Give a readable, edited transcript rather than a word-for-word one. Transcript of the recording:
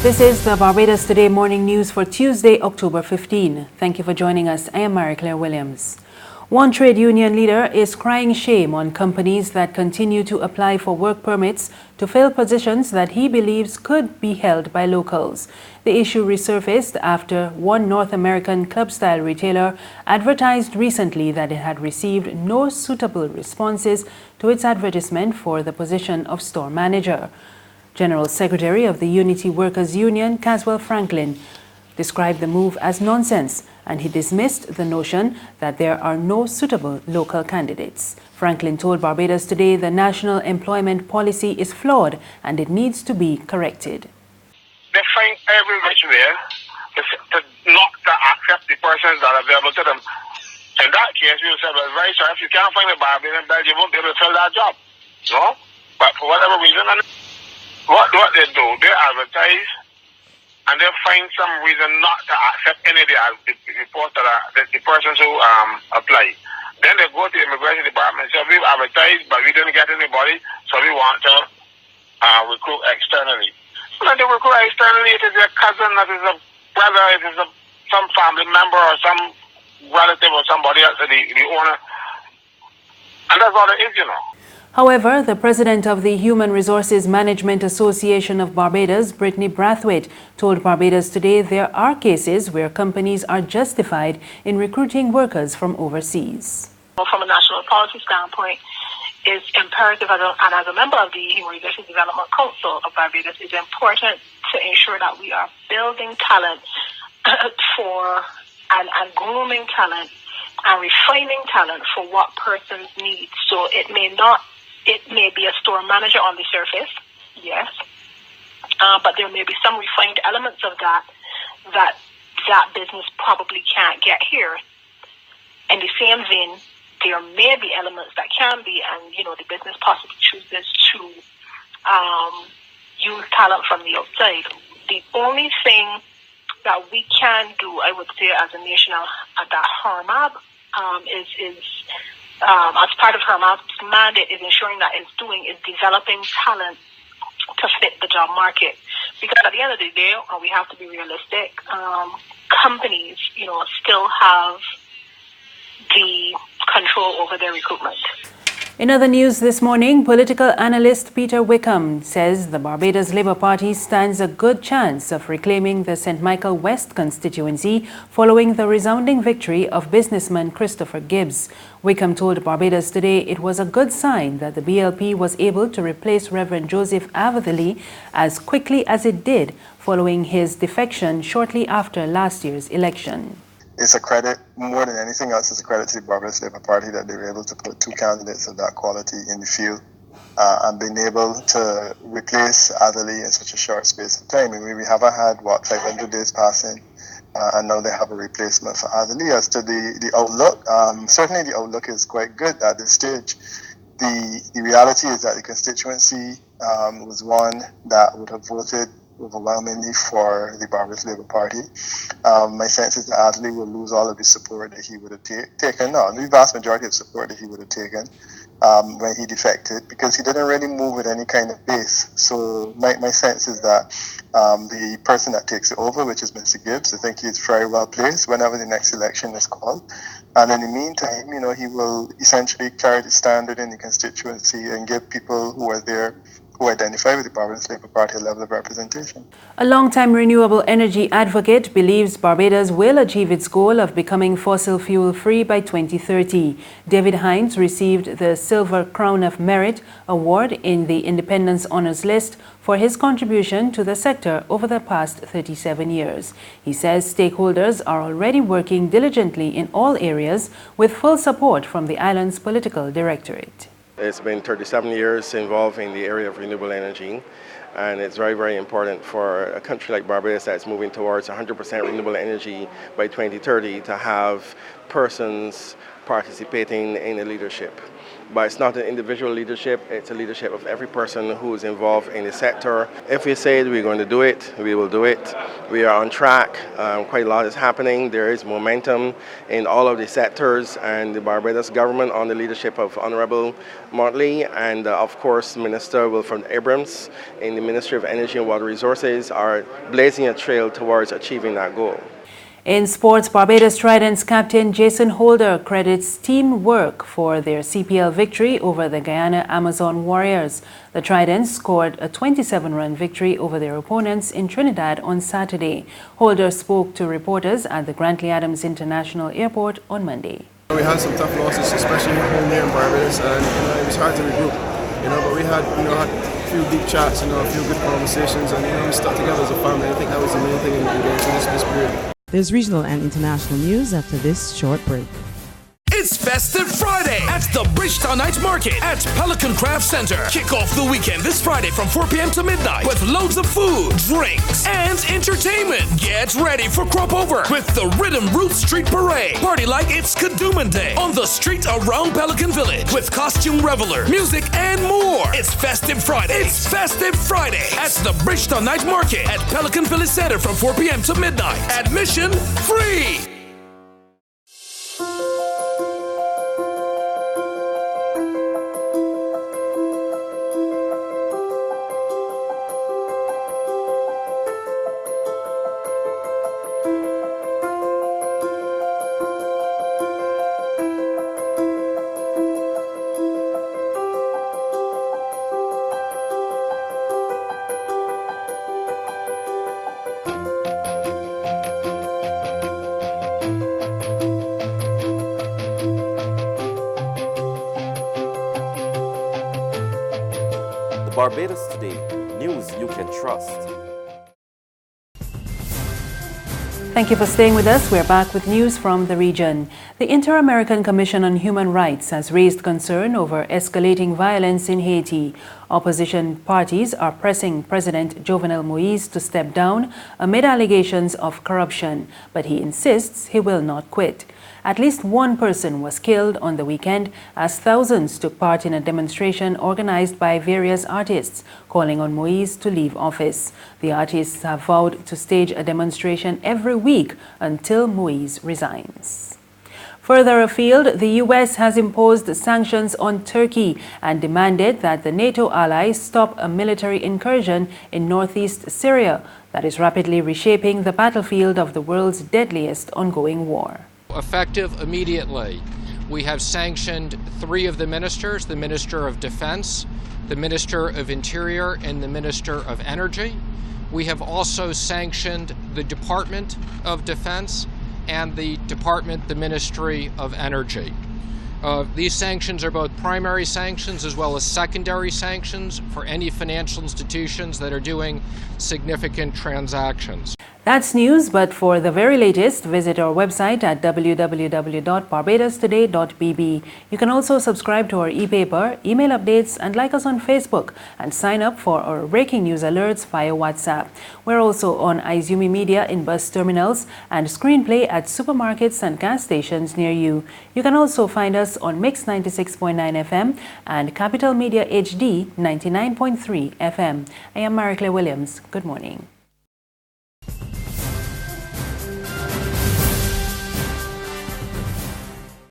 This is the Barbados Today morning news for Tuesday, October 15. Thank you for joining us. I am Mary Claire Williams. One trade union leader is crying shame on companies that continue to apply for work permits to fill positions that he believes could be held by locals. The issue resurfaced after one North American club-style retailer advertised recently that it had received no suitable responses to its advertisement for the position of store manager. General Secretary of the Unity Workers Union, Caswell Franklin, described the move as nonsense, and he dismissed the notion that there are no suitable local candidates. Franklin told Barbados Today the national employment policy is flawed and it needs to be corrected. They find every which way to not to accept the persons that are available to them. In that case, we will say, well, very sorry, if you can't find a Barbadian, you won't be able to fill that job. No? But for whatever reason, what they do, they advertise and they find some reason not to accept any of the reports that are the persons who apply. Then they go to the immigration department and say, we've advertised, but we didn't get anybody, so we want to recruit externally. When they recruit externally, it is a cousin, it is a brother, it is some family member or some relative or somebody else, the owner. And that's all it is, you know. However, the president of the Human Resources Management Association of Barbados, Brittany Brathwaite, told Barbados Today there are cases where companies are justified in recruiting workers from overseas. From a national policy standpoint, it's imperative, and as a member of the Human Resources Development Council of Barbados, it's important to ensure that we are building talent and grooming talent and refining talent for what persons need. So it may be a store manager on the surface, yes, but there may be some refined elements of that business probably can't get here. In the same vein, there may be elements that can be, and the business possibly chooses to use talent from the outside. The only thing that we can do, I would say, as a nation at that HRMAB is as part of HRMAB's mandate is ensuring that it's developing talent to fit the job market. Because at the end of the day, we have to be realistic, companies, still have the control over their recruitment. In other news this morning, political analyst Peter Wickham says the Barbados Labour Party stands a good chance of reclaiming the St. Michael West constituency following the resounding victory of businessman Christopher Gibbs. Wickham told Barbados Today it was a good sign that the BLP was able to replace Reverend Joseph Avathley as quickly as it did following his defection shortly after last year's election. It's a credit, more than anything else, it's a credit to the Barbados Labour Party that they were able to put two candidates of that quality in the field and being able to replace Adderley in such a short space of time. I mean, we haven't had, 500 days passing, and now they have a replacement for Adderley. As to the outlook, certainly the outlook is quite good at this stage. The reality is that the constituency was one that would have voted overwhelmingly for the Barbados Labour Party. My sense is that Adderley will lose all of the support that he would have taken, the vast majority of support that he would have taken when he defected, because he didn't really move with any kind of base. So my sense is that the person that takes it over, which is Mr. Gibbs, I think he's very well placed whenever the next election is called. And in the meantime, he will essentially carry the standard in the constituency and give people who are there who identify with the Barbados Labour Party a level of representation. A long-time renewable energy advocate believes Barbados will achieve its goal of becoming fossil fuel-free by 2030. David Hines received the Silver Crown of Merit Award in the Independence Honours List for his contribution to the sector over the past 37 years. He says stakeholders are already working diligently in all areas with full support from the island's political directorate. It's been 37 years involved in the area of renewable energy, and it's very, very important for a country like Barbados that's moving towards 100% renewable energy by 2030 to have persons participating in the leadership. but it's not an individual leadership, it's a leadership of every person who is involved in the sector. If we say we're going to do it, we will do it. We are on track. Quite a lot is happening. There is momentum in all of the sectors, and the Barbados government, on the leadership of Honorable Motley and of course Minister Wilfred Abrams in the Ministry of Energy and Water Resources, are blazing a trail towards achieving that goal. In sports, Barbados Tridents captain Jason Holder credits teamwork for their CPL victory over the Guyana Amazon Warriors. The Tridents scored a 27-run victory over their opponents in Trinidad on Saturday. Holder spoke to reporters at the Grantley Adams International Airport on Monday. We had some tough losses, especially home here in Barbados, and it was hard to regroup. But we had a few deep chats, a few good conversations, and we stuck together as a family. I think that was the main thing in this period. There's regional and international news after this short break. It's Festive Friday at the Bridgetown Night Market at Pelican Craft Center. Kick off the weekend this Friday from 4 p.m. to midnight with loads of food, drinks, and entertainment. Get ready for Crop Over with the Rhythm Roots Street Parade. Party like it's Kadooman Day on the street around Pelican Village with costume reveler, music, and more. It's Festive Friday. It's Festive Friday at the Bridgetown Night Market at Pelican Village Center from 4 p.m. to midnight. Admission free. Barbados Today, news you can trust. Thank you for staying with us. We're back with news from the region. The Inter-American Commission on Human Rights has raised concern over escalating violence in Haiti. Opposition parties are pressing President Jovenel Moise to step down amid allegations of corruption, but he insists he will not quit. At least one person was killed on the weekend as thousands took part in a demonstration organized by various artists calling on Moise to leave office. The artists have vowed to stage a demonstration every week until Moise resigns. Further afield, the U.S. has imposed sanctions on Turkey and demanded that the NATO allies stop a military incursion in northeast Syria that is rapidly reshaping the battlefield of the world's deadliest ongoing war. Effective immediately. We have sanctioned 3 of the ministers, the Minister of Defense, the Minister of Interior, and the Minister of Energy. We have also sanctioned the Department of Defense and the Ministry of Energy. These sanctions are both primary sanctions as well as secondary sanctions for any financial institutions that are doing significant transactions. That's news, but for the very latest, visit our website at www.barbadostoday.bb. You can also subscribe to our e-paper, email updates, and like us on Facebook, and sign up for our breaking news alerts via WhatsApp. We're also on Izumi Media in bus terminals and Screenplay at supermarkets and gas stations near you. You can also find us on Mix 96.9 FM and Capital Media HD 99.3 FM. I am Mary Claire Williams. Good morning.